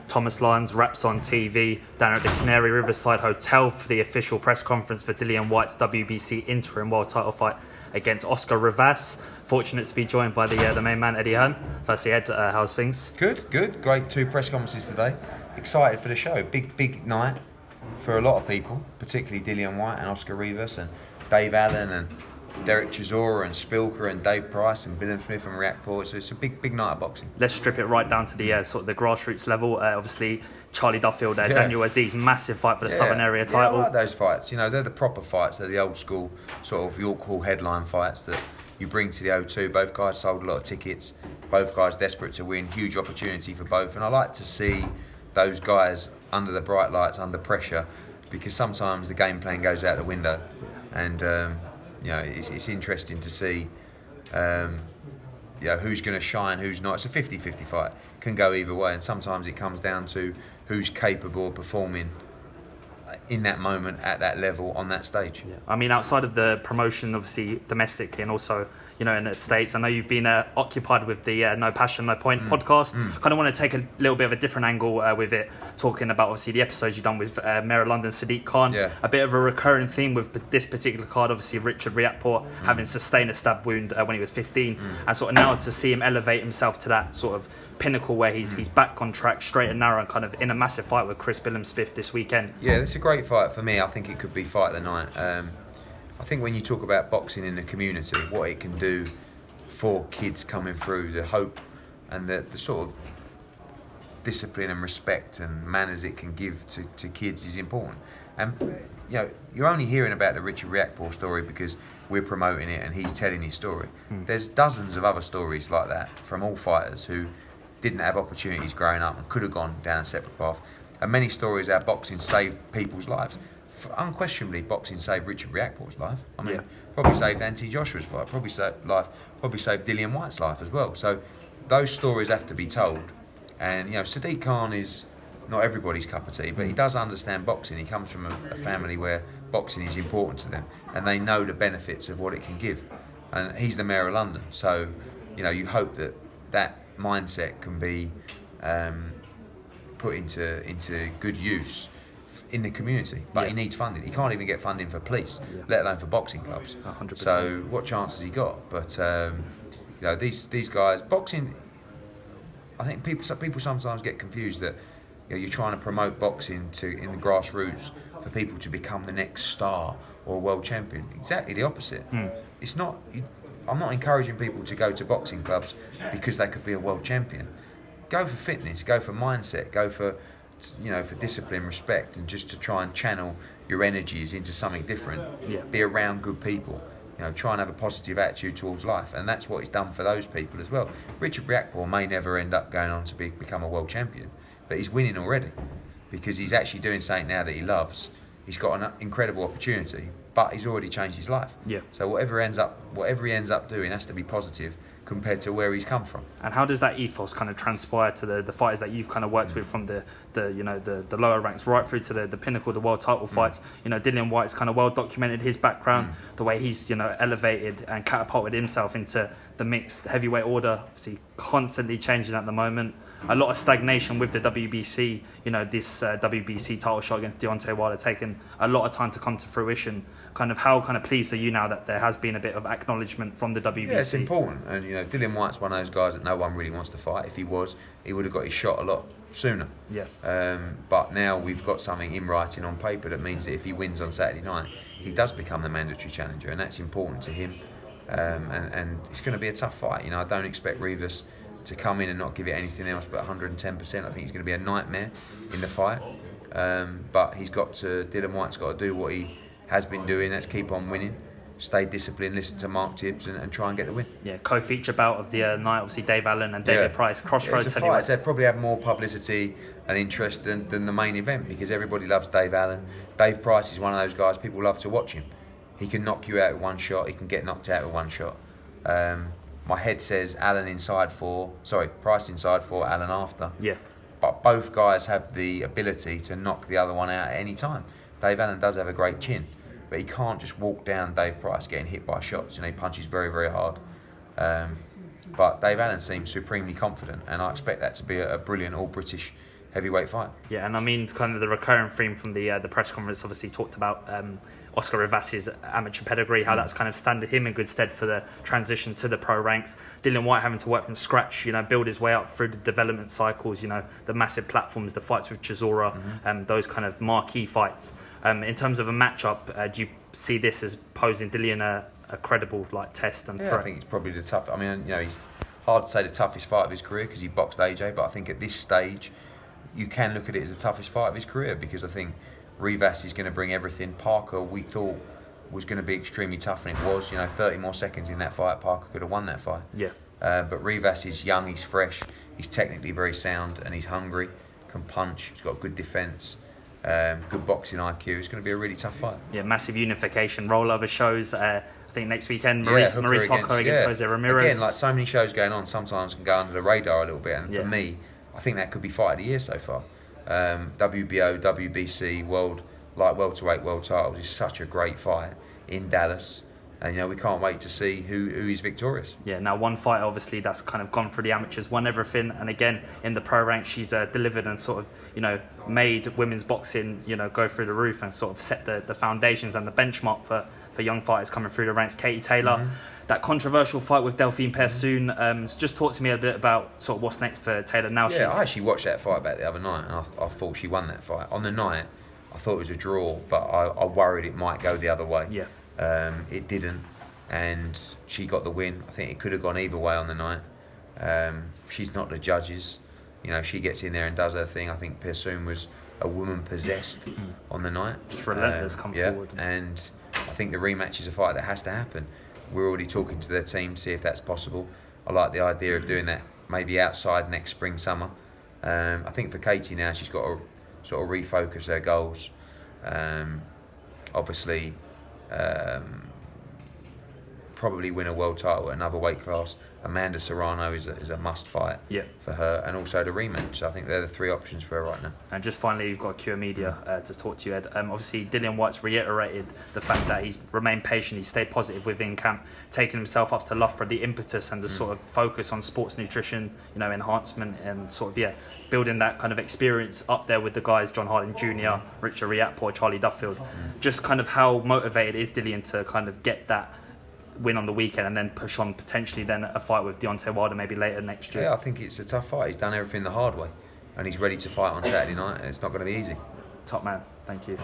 Thomas Lyons, Raps on TV, down at the Canary Riverside Hotel for the official press conference for Dillian Whyte's WBC interim world title fight against Oscar Rivas. Fortunate to be joined by the main man, Eddie Hearn. Firstly, Ed, how's things? Good. Great 2 press conferences today. Excited for the show. Big night for a lot of people, particularly Dillian Whyte and Oscar Rivas and Dave Allen and Derek Chisora and Spilker and Dave Price and Bilham Smith and Riakporhe. So it's a big night of boxing. Let's strip it right down to the sort of the grassroots level. Obviously, Charlie Duffield, Daniel Aziz, massive fight for the Southern Area title. I like those fights. You know, they're the proper fights. They're the old school sort of York Hall headline fights that you bring to the O2. Both guys sold a lot of tickets. Both guys desperate to win. Huge opportunity for both. And I like to see those guys under the bright lights, under pressure, because sometimes the game plan goes out the window. And you know, it's interesting to see you know, who's going to shine, who's not. It's a 50-50 fight. Can go either way, and sometimes it comes down to who's capable of performing in that moment, at that level, on that stage. Yeah. I mean, outside of the promotion, obviously domestically and also, you know, in the States, I know you've been occupied with the No Passion, No Point podcast. Kind of want to take a little bit of a different angle with it, talking about obviously the episodes you've done with Mayor of London, Sadiq Khan. Yeah. A bit of a recurring theme with this particular card, obviously Richard Riakporhe having sustained a stab wound when he was 15, and sort of now to see him elevate himself to that sort of pinnacle where he's back on track, straight and narrow, and kind of in a massive fight with Chris Bilham Smith this weekend. Yeah, it's a great fight for me. I think it could be fight of the night. I think when you talk about boxing in the community, what it can do for kids coming through, the hope and the sort of discipline and respect and manners it can give to kids is important. And you know, you're only hearing about the Richard Riakporhe story because we're promoting it and he's telling his story. There's dozens of other stories like that from all fighters who didn't have opportunities growing up and could have gone down a separate path. And many stories how boxing saved people's lives. Unquestionably, boxing saved Richard Riakporhe's life. I mean, probably saved Anthony Joshua's fight, probably saved Dillian Whyte's life as well. So those stories have to be told. And you know, Sadiq Khan is not everybody's cup of tea, but he does understand boxing. He comes from a family where boxing is important to them, and they know the benefits of what it can give. And he's the Mayor of London, so you know, you hope that mindset can be put into good use in the community, but he needs funding. He can't even get funding for police, let alone for boxing clubs. 100%. So what chance has he got? But you know, these guys, boxing. I think people sometimes get confused that you know, you're trying to promote boxing in the grassroots for people to become the next star or world champion. Exactly the opposite. It's not. I'm not encouraging people to go to boxing clubs because they could be a world champion. Go for fitness, go for mindset, go for, you know, for discipline, respect, and just to try and channel your energies into something different. Be around good people. You know, try and have a positive attitude towards life, and that's what he's done for those people as well. Richard Riakporhe may never end up going on to become a world champion, but he's winning already because he's actually doing something now that he loves. He's got an incredible opportunity, but he's already changed his life. So whatever he ends up doing has to be positive compared to where he's come from. And how does that ethos kind of transpire to the fighters that you've kind of worked with from the lower ranks right through to the pinnacle, the world title fights? You know, Dillian Whyte's kind of well documented his background, the way he's, you know, elevated and catapulted himself into the mixed heavyweight order. Obviously, constantly changing at the moment. A lot of stagnation with the WBC. You know, this WBC title shot against Deontay Wilder taken a lot of time to come to fruition. Kind of how pleased are you now that there has been a bit of acknowledgement from the WBC? Yeah, it's important. And you know, Dillian Whyte's one of those guys that no one really wants to fight. If he was, he would have got his shot a lot sooner. But now we've got something in writing on paper that means that if he wins on Saturday night, he does become the mandatory challenger, and that's important to him. And it's going to be a tough fight. You know, I don't expect Rivas to come in and not give it anything else but 110%. I think he's going to be a nightmare in the fight. But Dillian Whyte's got to do what he has been doing. That's keep on winning, stay disciplined, listen to Mark Tibbs, and try and get the win. Yeah, co-feature bout of the night, obviously Dave Allen and David Price, crossroads it's a fight. They probably have more publicity and interest than the main event because everybody loves Dave Allen. Dave Price is one of those guys people love to watch him. He can knock you out with one shot. He can get knocked out with one shot. My head says Price inside 4, Allen after. But both guys have the ability to knock the other one out at any time. Dave Allen does have a great chin, but he can't just walk down Dave Price getting hit by shots. You know, he punches very, very hard. But Dave Allen seems supremely confident, and I expect that to be a brilliant all-British heavyweight fight. Yeah, and I mean, kind of the recurring theme from the press conference obviously talked about Oscar Rivas' amateur pedigree, how that's kind of standed him in good stead for the transition to the pro ranks. Dillian Whyte having to work from scratch, build his way up through the development cycles, the massive platforms, the fights with Chisora, those kind of marquee fights. In terms of a matchup, do you see this as posing Dillian a credible test and threat? I think it's probably the tough. I mean, he's hard to say the toughest fight of his career because he boxed AJ, but I think at this stage, you can look at it as the toughest fight of his career because I think Rivas is going to bring everything. Parker, we thought, was going to be extremely tough, and it was. 30 more seconds in that fight, Parker could have won that fight. Yeah. But Rivas is young, he's fresh, he's technically very sound, and he's hungry, can punch, he's got good defence, good boxing IQ. It's going to be a really tough fight. Yeah, massive unification. Rollover shows. I think next weekend, Maurice Hooker against Jose Ramirez. Again, like so many shows going on, sometimes can go under the radar a little bit. And for me, I think that could be fight of the year so far. WBO, WBC, welterweight world titles is such a great fight in Dallas, and we can't wait to see who is victorious. Yeah, now one fight obviously that's kind of gone through the amateurs, won everything, and again in the pro ranks she's delivered and sort of made women's boxing go through the roof and sort of set the foundations and the benchmark for young fighters coming through the ranks. Katie Taylor, that controversial fight with Delphine Persoon, just talk to me a bit about sort of what's next for Taylor now. Yeah, I actually watched that fight back the other night, and I thought she won that fight. On the night, I thought it was a draw, but I worried it might go the other way. Yeah. It didn't, and she got the win. I think it could have gone either way on the night. She's not the judges. She gets in there and does her thing. I think Persoon was a woman possessed on the night. Just relentless, come forward. And I think the rematch is a fight that has to happen. We're already talking to their team to see if that's possible. I like the idea of doing that maybe outside next spring, summer. I think for Katie now, she's got to sort of refocus her goals. Obviously, probably win a world title at another weight class. Amanda Serrano is a must fight for her, and also the rematch. I think they're the three options for her right now. And just finally, you've got Cure Media to talk to you, Ed. Obviously, Dillian Whyte's reiterated the fact that he's remained patient, he stayed positive within camp, taking himself up to Loughborough, the impetus and the sort of focus on sports nutrition, enhancement and sort of, building that kind of experience up there with the guys, John Harding Jr., Richard Riakporhe, Charlie Duffield. Just kind of how motivated is Dillian to kind of get that win on the weekend and then push on potentially then a fight with Deontay Wilder maybe later next year? Yeah, I think it's a tough fight. He's done everything the hard way, and he's ready to fight on Saturday night, and it's not going to be easy. Top man, thank you.